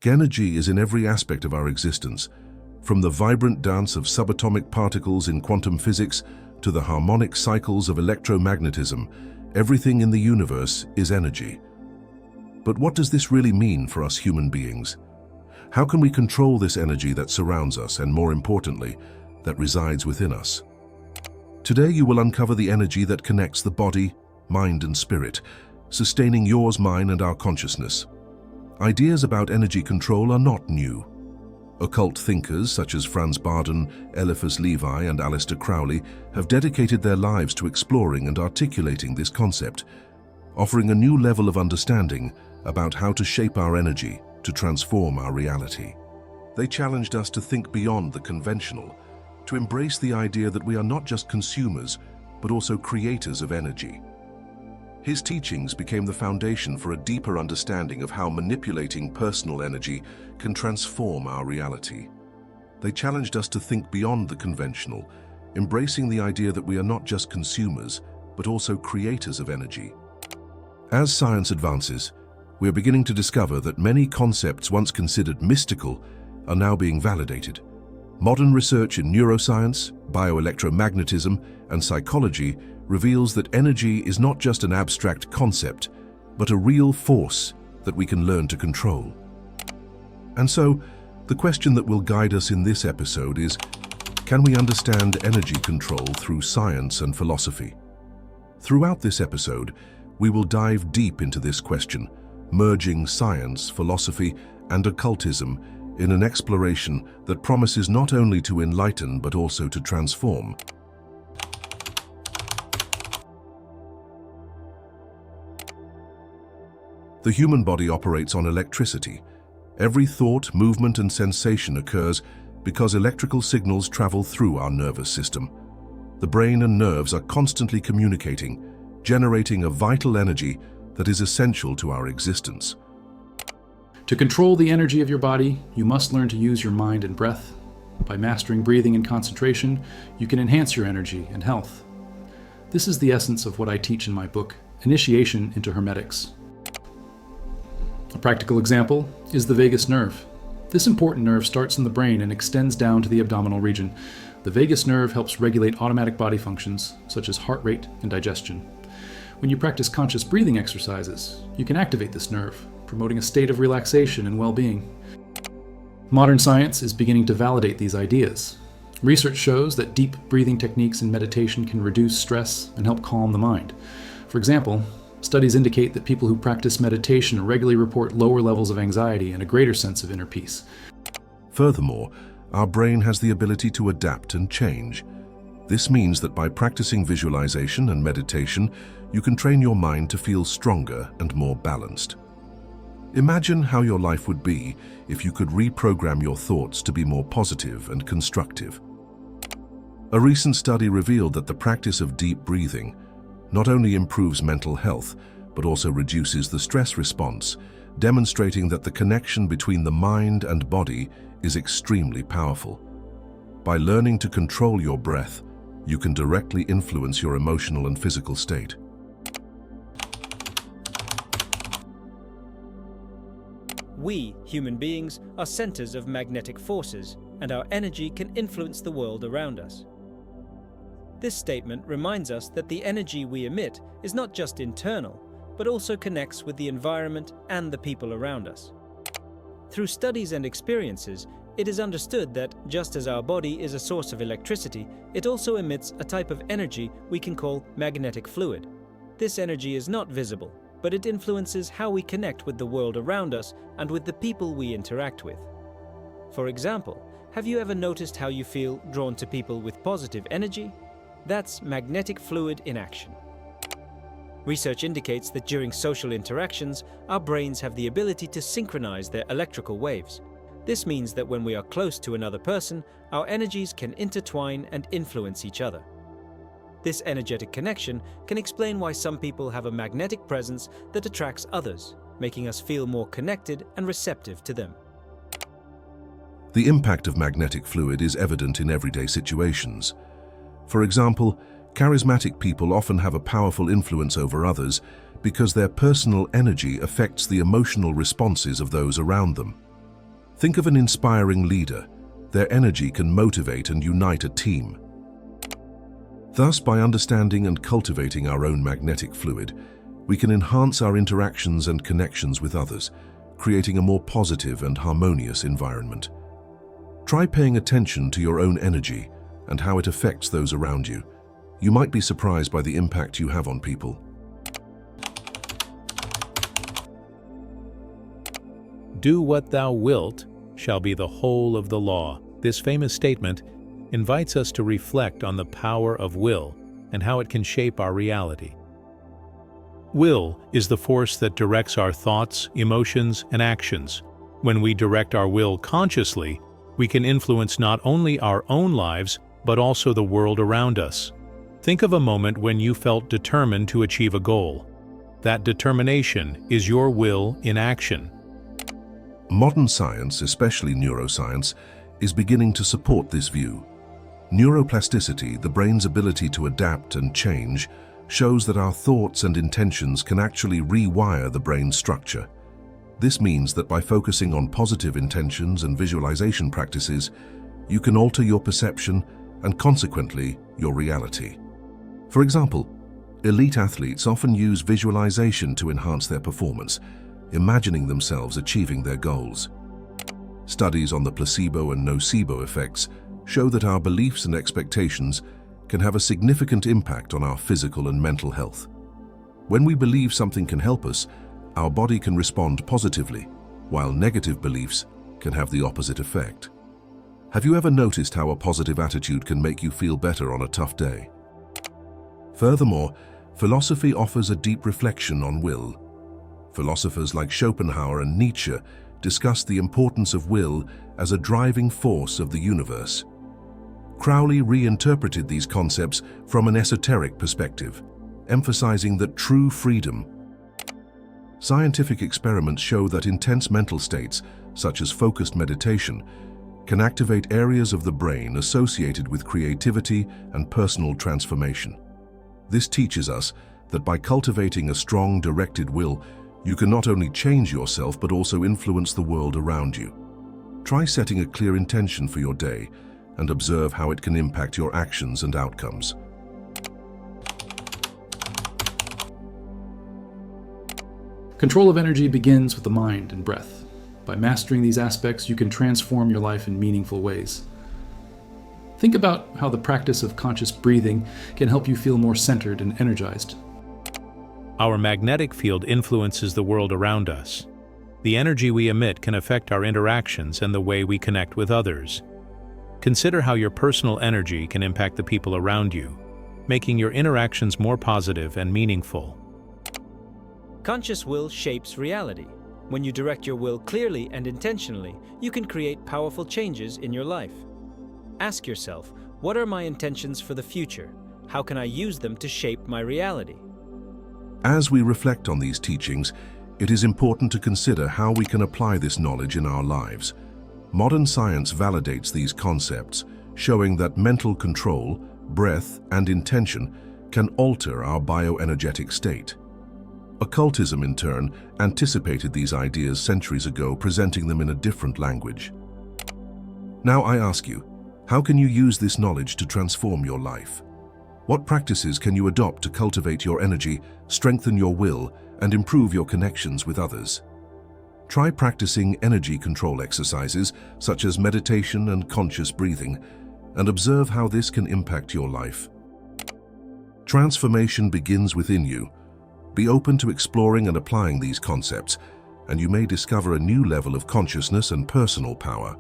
Energy is in every aspect of our existence, from the vibrant dance of subatomic particles in quantum physics to the harmonic cycles of electromagnetism. Everything in the universe is energy. But what does this really mean for us human beings? How can we control this energy that surrounds us and, more importantly, that resides within us? Today you will uncover the energy that connects the body, mind and spirit, sustaining yours, mine and our consciousness. Ideas about energy control are not new. Occult thinkers such as Franz Bardon, Eliphas Levi and Aleister Crowley have dedicated their lives to exploring and articulating this concept, offering a new level of understanding about how to shape our energy to transform our reality. They challenged us to think beyond the conventional, to embrace the idea that we are not just consumers, but also creators of energy. His teachings became the foundation for a deeper understanding of how manipulating personal energy can transform our reality. They challenged us to think beyond the conventional, embracing the idea that we are not just consumers, but also creators of energy. As science advances, we are beginning to discover that many concepts once considered mystical are now being validated. Modern research in neuroscience, bioelectromagnetism, and psychology reveals that energy is not just an abstract concept, but a real force that we can learn to control. And so, the question that will guide us in this episode is, can we understand energy control through science and philosophy? Throughout this episode, we will dive deep into this question, merging science, philosophy, and occultism in an exploration that promises not only to enlighten but also to transform. The human body operates on electricity. Every thought, movement, and sensation occurs because electrical signals travel through our nervous system. The brain and nerves are constantly communicating, generating a vital energy that is essential to our existence. To control the energy of your body, you must learn to use your mind and breath. By mastering breathing and concentration, you can enhance your energy and health. This is the essence of what I teach in my book, Initiation into Hermetics. A practical example is the vagus nerve. This important nerve starts in the brain and extends down to the abdominal region. The vagus nerve helps regulate automatic body functions, such as heart rate and digestion. When you practice conscious breathing exercises, you can activate this nerve, promoting a state of relaxation and well-being. Modern science is beginning to validate these ideas. Research shows that deep breathing techniques in meditation can reduce stress and help calm the mind. For example, studies indicate that people who practice meditation regularly report lower levels of anxiety and a greater sense of inner peace. Furthermore, our brain has the ability to adapt and change. This means that by practicing visualization and meditation, you can train your mind to feel stronger and more balanced. Imagine how your life would be if you could reprogram your thoughts to be more positive and constructive. A recent study revealed that the practice of deep breathing not only improves mental health, but also reduces the stress response, demonstrating that the connection between the mind and body is extremely powerful. By learning to control your breath, you can directly influence your emotional and physical state. We, human beings, are centers of magnetic forces, and our energy can influence the world around us. This statement reminds us that the energy we emit is not just internal, but also connects with the environment and the people around us. Through studies and experiences, it is understood that just as our body is a source of electricity, it also emits a type of energy we can call magnetic fluid. This energy is not visible, but it influences how we connect with the world around us and with the people we interact with. For example, have you ever noticed how you feel drawn to people with positive energy? That's magnetic fluid in action. Research indicates that during social interactions, our brains have the ability to synchronize their electrical waves. This means that when we are close to another person, our energies can intertwine and influence each other. This energetic connection can explain why some people have a magnetic presence that attracts others, making us feel more connected and receptive to them. The impact of magnetic fluid is evident in everyday situations. For example, charismatic people often have a powerful influence over others because their personal energy affects the emotional responses of those around them. Think of an inspiring leader. Their energy can motivate and unite a team. Thus, by understanding and cultivating our own magnetic fluid, we can enhance our interactions and connections with others, creating a more positive and harmonious environment. Try paying attention to your own energy and how it affects those around you. You might be surprised by the impact you have on people. Do what thou wilt shall be the whole of the law. This famous statement invites us to reflect on the power of will and how it can shape our reality. Will is the force that directs our thoughts, emotions, and actions. When we direct our will consciously, we can influence not only our own lives, but also the world around us. Think of a moment when you felt determined to achieve a goal. That determination is your will in action. Modern science, especially neuroscience, is beginning to support this view. Neuroplasticity, the brain's ability to adapt and change, shows that our thoughts and intentions can actually rewire the brain's structure. This means that by focusing on positive intentions and visualization practices, you can alter your perception and consequently your reality. For example, elite athletes often use visualization to enhance their performance, imagining themselves achieving their goals. Studies on the placebo and nocebo effects show that our beliefs and expectations can have a significant impact on our physical and mental health. When we believe something can help us, our body can respond positively, while negative beliefs can have the opposite effect. Have you ever noticed how a positive attitude can make you feel better on a tough day? Furthermore, philosophy offers a deep reflection on will. Philosophers like Schopenhauer and Nietzsche discussed the importance of will as a driving force of the universe. Crowley reinterpreted these concepts from an esoteric perspective, emphasizing that true freedom. Scientific experiments show that intense mental states, such as focused meditation, can activate areas of the brain associated with creativity and personal transformation. This teaches us that by cultivating a strong, directed will, you can not only change yourself but also influence the world around you. Try setting a clear intention for your day and observe how it can impact your actions and outcomes. Control of energy begins with the mind and breath. By mastering these aspects, you can transform your life in meaningful ways. Think about how the practice of conscious breathing can help you feel more centered and energized. Our magnetic field influences the world around us. The energy we emit can affect our interactions and the way we connect with others. Consider how your personal energy can impact the people around you, making your interactions more positive and meaningful. Conscious will shapes reality. When you direct your will clearly and intentionally, you can create powerful changes in your life. Ask yourself, what are my intentions for the future? How can I use them to shape my reality? As we reflect on these teachings, it is important to consider how we can apply this knowledge in our lives. Modern science validates these concepts, showing that mental control, breath, and intention can alter our bioenergetic state. Occultism, in turn, anticipated these ideas centuries ago, presenting them in a different language. Now I ask you, how can you use this knowledge to transform your life? What practices can you adopt to cultivate your energy, strengthen your will, and improve your connections with others? Try practicing energy control exercises such as meditation and conscious breathing, and observe how this can impact your life. Transformation begins within you. Be open to exploring and applying these concepts, and you may discover a new level of consciousness and personal power.